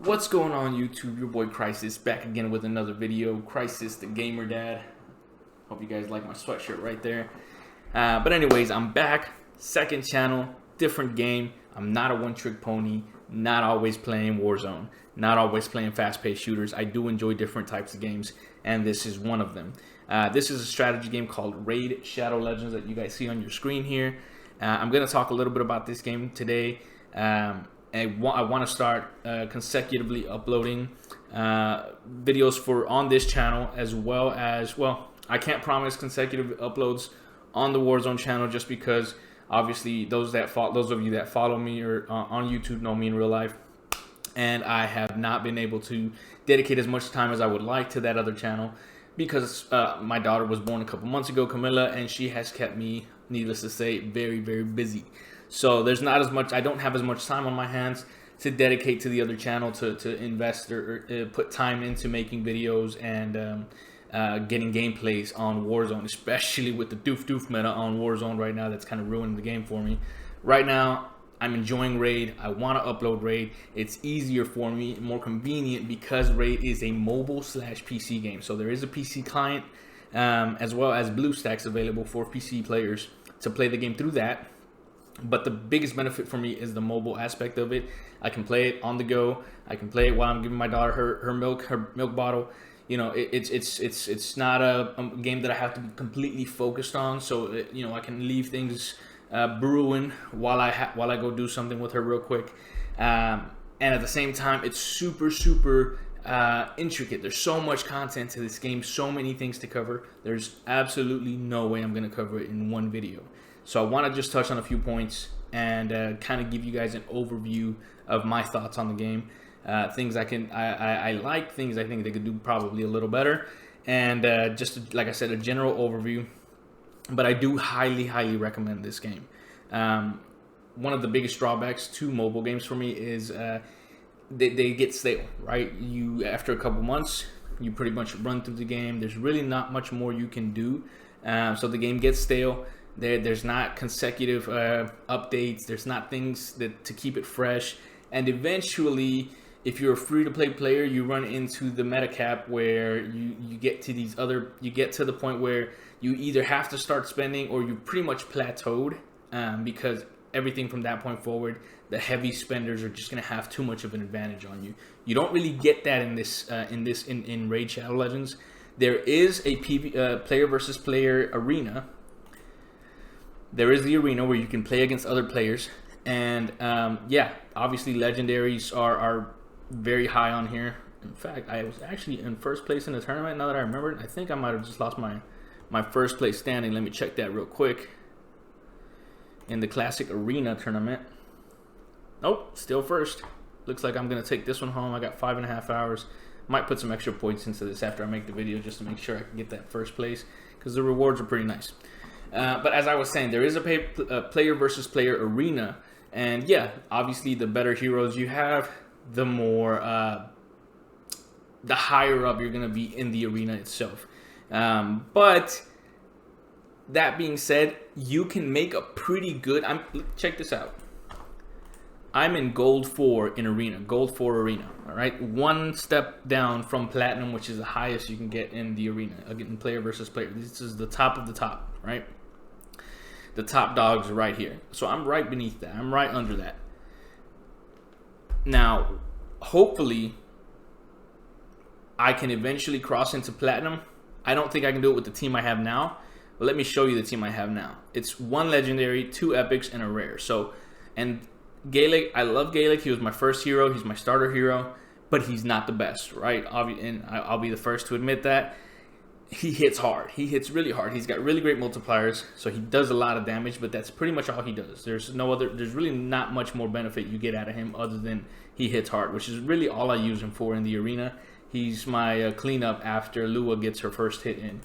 What's going on YouTube? Your boy Crisis back again with another video. Crisis the Gamer Dad. Hope you guys like my sweatshirt right there. But anyways, I'm back. Second channel, different game. I'm not a one-trick pony. Not always playing Warzone. Not always playing fast-paced shooters. I do enjoy different types of games, and this is one of them. This is a strategy game called Raid Shadow Legends that you guys see on your screen here. I'm going to talk a little bit about this game today. I want to start consecutively uploading videos on this channel, as well as, well, I can't promise consecutive uploads on the Warzone channel just because obviously those of you that follow me or on YouTube know me in real life, and I have not been able to dedicate as much time as I would like to that other channel because my daughter was born a couple months ago, Camilla, and she has kept me, needless to say, very, very busy. So there's not as much, I don't have as much time on my hands to dedicate to the other channel to invest or put time into making videos and getting gameplays on Warzone, especially with the doof meta on Warzone right now. That's kind of ruining the game for me. Right now, I'm enjoying Raid. I want to upload Raid. It's easier for me, more convenient, because Raid is a mobile/PC game. So there is a PC client as well as BlueStacks available for PC players to play the game through that. But the biggest benefit for me is the mobile aspect of it. I can play it on the go. I can play it while I'm giving my daughter her milk bottle. You know, it's not a game that I have to be completely focused on. So you know, I can leave things brewing while I go do something with her real quick. And at the same time, it's super intricate. There's so much content to this game, so many things to cover. There's absolutely no way I'm going to cover it in one video. So I want to just touch on a few points and kind of give you guys an overview of my thoughts on the game. Things I like, things I think they could do probably a little better, and just like I said, a general overview. But I do highly recommend this game. One of the biggest drawbacks to mobile games for me is they get stale, right? After a couple months, you pretty much run through the game. There's really not much more you can do. So the game gets stale. There's not consecutive updates. There's not things to keep it fresh. And eventually, if you're a free-to-play player, you run into the meta cap where you get to the point where you either have to start spending or you pretty much plateaued, because everything from that point forward, the heavy spenders are just going to have too much of an advantage on you. You don't really get that in Raid Shadow Legends. There is a player versus player arena. There is the arena where you can play against other players, and yeah, obviously legendaries are very high on here. In fact, I was actually in first place in the tournament. Now that I remember it, I think I might have just lost my first place standing. Let me check that real quick. In the classic arena tournament, nope, still first. Looks like I'm gonna take this one home. I got 5.5 hours. Might put some extra points into this after I make the video just to make sure I can get that first place, because the rewards are pretty nice. But as I was saying, there is a player versus player arena, and yeah, obviously the better heroes you have, the more, the higher up you're gonna be in the arena itself. But that being said, you can make a pretty good. Check this out. I'm in Gold 4 in arena, Gold 4 arena. All right, one step down from Platinum, which is the highest you can get in the arena. Again, player versus player. This is the top of the top, right? The top dogs are right here. So I'm right beneath that. I'm right under that. Now, hopefully, I can eventually cross into Platinum. I don't think I can do it with the team I have now, but let me show you the team I have now. It's 1 legendary, 2 epics, and a rare. So, and Galek, I love Galek. He was my first hero. He's my starter hero, but he's not the best, right? And I'll be the first to admit that. He hits hard. He hits really hard. He's got really great multipliers, so he does a lot of damage, but that's pretty much all he does. There's really not much more benefit you get out of him other than he hits hard, which is really all I use him for in the arena. He's my cleanup after Lua gets her first hit in.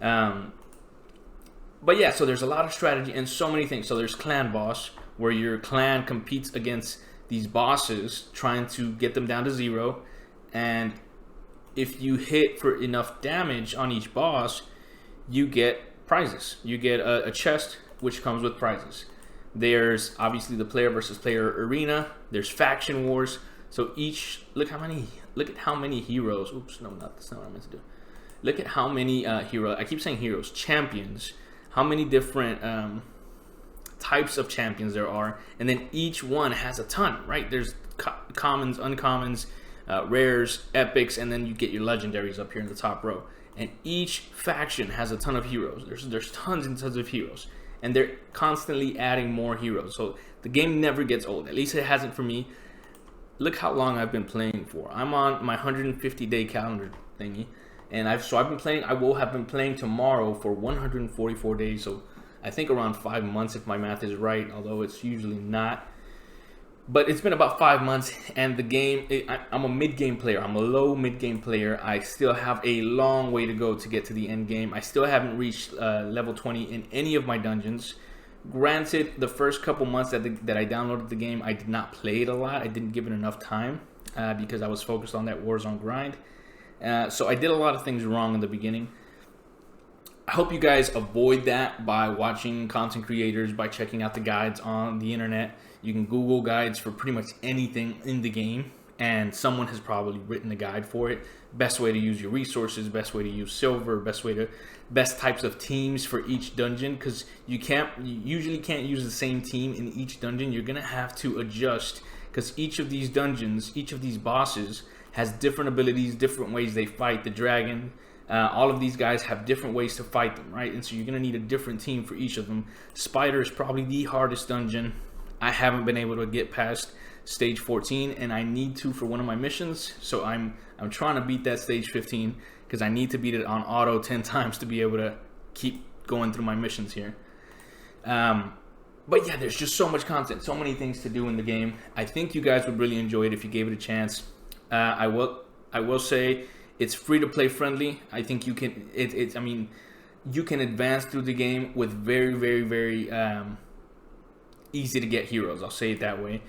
But yeah, so there's a lot of strategy and so many things. So there's Clan Boss, where your clan competes against these bosses, trying to get them down to 0, and if you hit for enough damage on each boss, you get prizes. You get a chest, which comes with prizes. There's obviously the player versus player arena. There's faction wars. So each, look at how many heroes. Oops, no, that's not what I meant to do. Look at how many heroes. I keep saying heroes, champions. How many different types of champions there are, and then each one has a ton, right? There's commons, uncommons, rares, epics, and then you get your legendaries up here in the top row. And each faction has a ton of heroes. There's tons and tons of heroes, and they're constantly adding more heroes. So the game never gets old. At least it hasn't for me. Look how long I've been playing for. I'm on my 150-day calendar thingy, and I've been playing. I will have been playing tomorrow for 144 days. So I think around 5 months if my math is right, although it's usually not. But it's been about 5 months, and the game, I'm a mid-game player. I'm a low mid-game player. I still have a long way to go to get to the end game. I still haven't reached level 20 in any of my dungeons. Granted, the first couple months that I downloaded the game, I did not play it a lot. I didn't give it enough time because I was focused on that Warzone grind. So I did a lot of things wrong in the beginning. I hope you guys avoid that by watching content creators, by checking out the guides on the internet. You can Google guides for pretty much anything in the game, and someone has probably written a guide for it. Best way to use your resources, best way to use silver, best types of teams for each dungeon, because you usually can't use the same team in each dungeon. You're gonna have to adjust, because each of these dungeons, each of these bosses has different abilities, different ways they fight the dragon. All of these guys have different ways to fight them, right? And so you're going to need a different team for each of them. Spider is probably the hardest dungeon. I haven't been able to get past stage 14, and I need to for one of my missions. So I'm trying to beat that stage 15 because I need to beat it on auto 10 times to be able to keep going through my missions here. But yeah, there's just so much content, so many things to do in the game. I think you guys would really enjoy it if you gave it a chance. I will say, it's free to play friendly. I think you can. I mean, you can advance through the game with very, very, very easy to get heroes. I'll say it that way.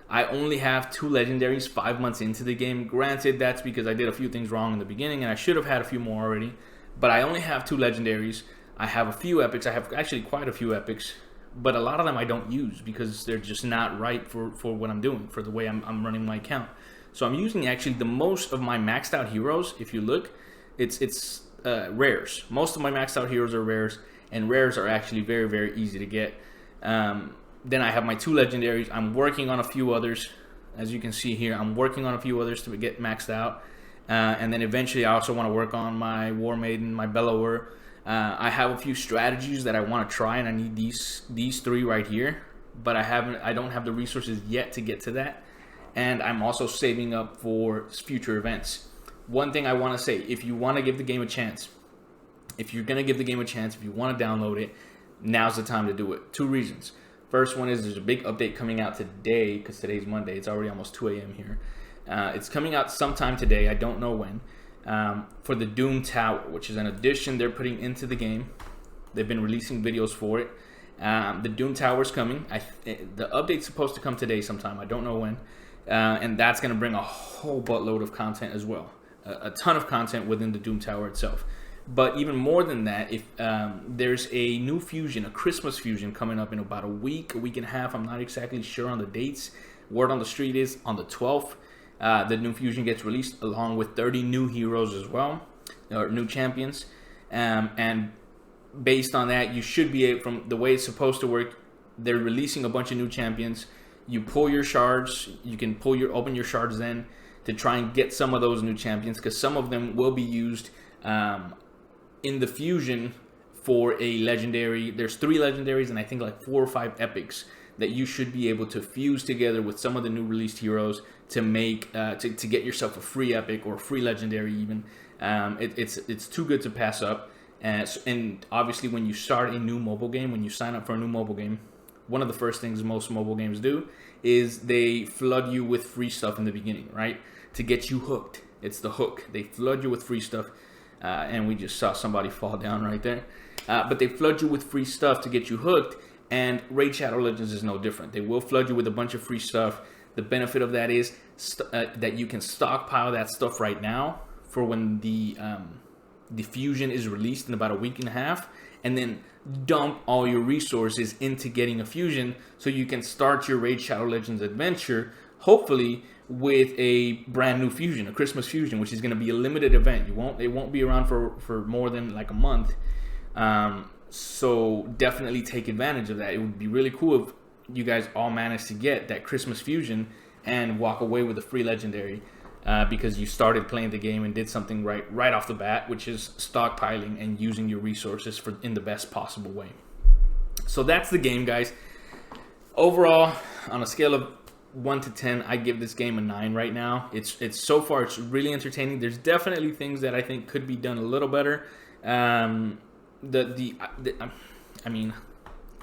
I only have 2 legendaries 5 months into the game. Granted, that's because I did a few things wrong in the beginning, and I should have had a few more already. But I only have 2 legendaries. I have a few epics. I have actually quite a few epics, but a lot of them I don't use because they're just not right for what I'm doing, for the way I'm running my account. So I'm using actually the most of my maxed out heroes. If you look, it's rares. Most of my maxed out heroes are rares, and rares are actually very, very easy to get. Then I have my 2 legendaries. I'm working on a few others. As you can see here, I'm working on a few others to get maxed out. And then eventually I also want to work on my War Maiden, my Bellower. I have a few strategies that I want to try, and I need these 3 right here. But I don't have the resources yet to get to that. And I'm also saving up for future events. One thing I want to say, if you want to give the game a chance, if you're going to give the game a chance, if you want to download it, now's the time to do it. 2 reasons. First one is there's a big update coming out today, because today's Monday. It's already almost 2 a.m. here. It's coming out sometime today. I don't know when. For the Doom Tower, which is an addition they're putting into the game. They've been releasing videos for it. The Doom Tower is coming. The update's supposed to come today sometime. I don't know when. And that's going to bring a whole buttload of content as well. A ton of content within the Doom Tower itself. But even more than that, if there's a new fusion, a Christmas fusion coming up in about a week and a half. I'm not exactly sure on the dates. Word on the street is on the 12th. The new fusion gets released along with 30 new heroes as well, or new champions. And based on that, you should be able, from the way it's supposed to work, they're releasing a bunch of new champions. You pull your shards. You can open your shards then to try and get some of those new champions, because some of them will be used in the fusion for a legendary. There's 3 legendaries and I think like 4 or 5 epics that you should be able to fuse together with some of the new released heroes to make to get yourself a free epic or a free legendary even. It's too good to pass up. And obviously when you start a new mobile game, when you sign up for a new mobile game, one of the first things most mobile games do is they flood you with free stuff in the beginning, right? To get you hooked. It's the hook. They flood you with free stuff. And we just saw somebody fall down right there. But they flood you with free stuff to get you hooked. And Raid Shadow Legends is no different. They will flood you with a bunch of free stuff. The benefit of that is that you can stockpile that stuff right now for when the fusion is released in about a week and a half, and then dump all your resources into getting a fusion so you can start your Raid Shadow Legends adventure, hopefully with a brand new fusion, a Christmas fusion, which is going to be a limited event. It won't be around for more than like a month. So definitely take advantage of that. It would be really cool if you guys all managed to get that Christmas fusion and walk away with a free legendary, because you started playing the game and did something right off the bat, which is stockpiling and using your resources in the best possible way. So that's the game, guys. Overall, on a scale of 1 to 10, I give this game a 9 right now. It's so far, it's really entertaining. There's definitely things that I think could be done a little better. I mean,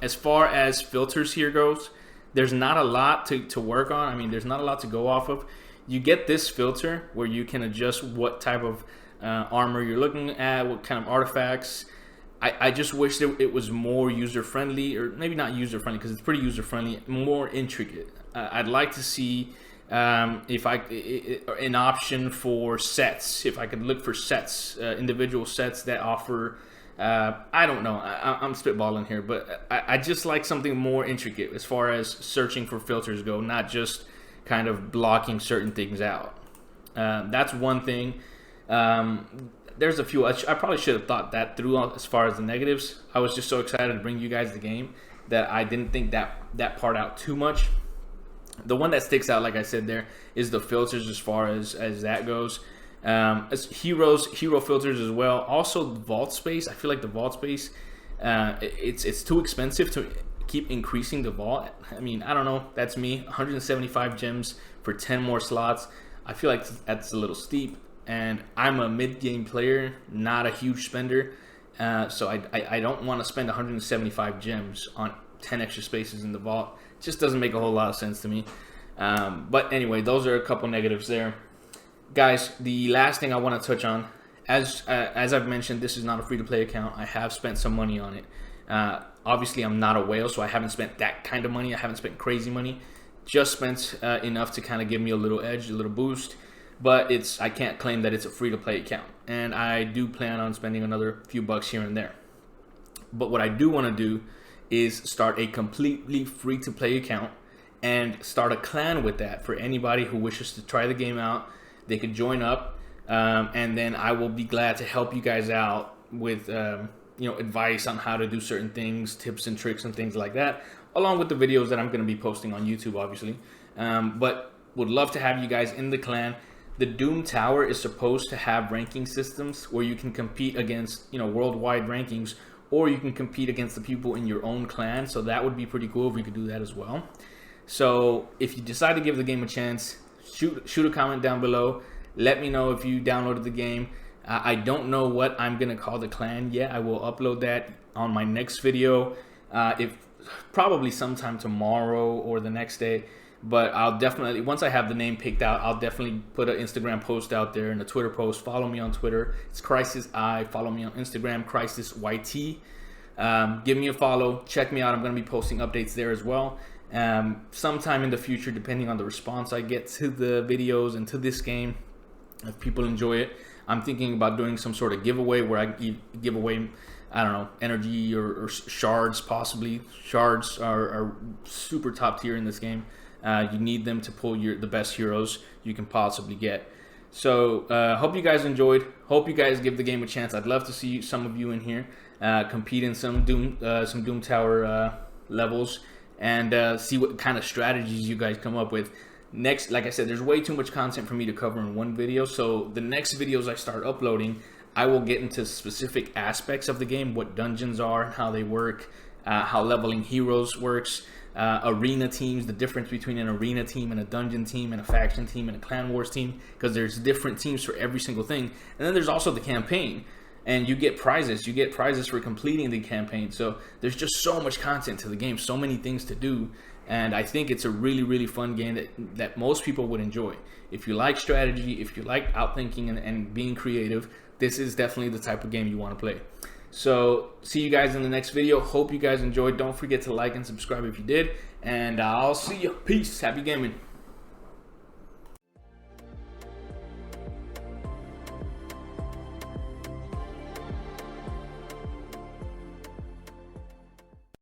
as far as filters here goes, there's not a lot to work on. I mean, there's not a lot to go off of. You get this filter where you can adjust what type of armor you're looking at, what kind of artifacts. I just wish that it was more user-friendly, or maybe not user-friendly because it's pretty user-friendly, more intricate. I'd like to see an option for sets. If I could look for sets, individual sets that offer, I don't know, I'm spitballing here, but I just like something more intricate as far as searching for filters go, not just kind of blocking certain things out. That's one thing. There's a few. I probably should have thought that through as far as the negatives. I was just so excited to bring you guys the game that I didn't think that part out too much. The one that sticks out, like I said, there is the filters as far as that goes. As hero filters as well. Also, the vault space. I feel like the vault space, it's too expensive to keep increasing the vault. I mean, I don't know. That's me. 175 gems for 10 more slots. I feel like that's a little steep. And I'm a mid-game player, not a huge spender. So I don't want to spend 175 gems on 10 extra spaces in the vault. It just doesn't make a whole lot of sense to me. But anyway, those are a couple negatives there. Guys, the last thing I want to touch on, as I've mentioned, this is not a free-to-play account. I have spent some money on it. Obviously, I'm not a whale, so I haven't spent that kind of money. I haven't spent crazy money. Just spent enough to kind of give me a little edge, a little boost. But I can't claim that it's a free-to-play account. And I do plan on spending another few bucks here and there. But what I do want to do is start a completely free-to-play account and start a clan with that for anybody who wishes to try the game out. They could join up, and then I will be glad to help you guys out with advice on how to do certain things, tips and tricks and things like that, along with the videos that I'm going to be posting on YouTube, obviously. But would love to have you guys in the clan. The Doom Tower is supposed to have ranking systems where you can compete against, worldwide rankings, or you can compete against the people in your own clan. So that would be pretty cool if we could do that as well. So if you decide to give the game a chance, shoot a comment down below. Let me know if you downloaded the game. I don't know what I'm gonna call the clan yet. I will upload that on my next video, if probably sometime tomorrow or the next day. But I'll definitely, once I have the name picked out, I'll definitely put an Instagram post out there and a Twitter post. Follow me on Twitter. It's CrisisI. Follow me on Instagram, CrisisYT. Give me a follow. Check me out. I'm going to be posting updates there as well. Sometime in the future, depending on the response I get to the videos and to this game, if people enjoy it, I'm thinking about doing some sort of giveaway where I give away, I don't know, energy or shards possibly. Shards are super top tier in this game. You need them to pull the best heroes you can possibly get. So hope you guys enjoyed. Hope you guys give the game a chance. I'd love to see some of you in here compete in some Doom Tower levels and see what kind of strategies you guys come up with. Next, like I said, there's way too much content for me to cover in one video. So the next videos I start uploading, I will get into specific aspects of the game, what dungeons are, how they work, how leveling heroes works, arena teams, the difference between an arena team and a dungeon team and a faction team and a clan wars team, because there's different teams for every single thing. And then there's also the campaign, and you get prizes. You get prizes for completing the campaign. So there's just so much content to the game, so many things to do. And I think it's a really, really fun game that most people would enjoy. If you like strategy, if you like outthinking and being creative, this is definitely the type of game you want to play. So see you guys in the next video. Hope you guys enjoyed. Don't forget to like and subscribe if you did. And I'll see you. Peace. Happy gaming.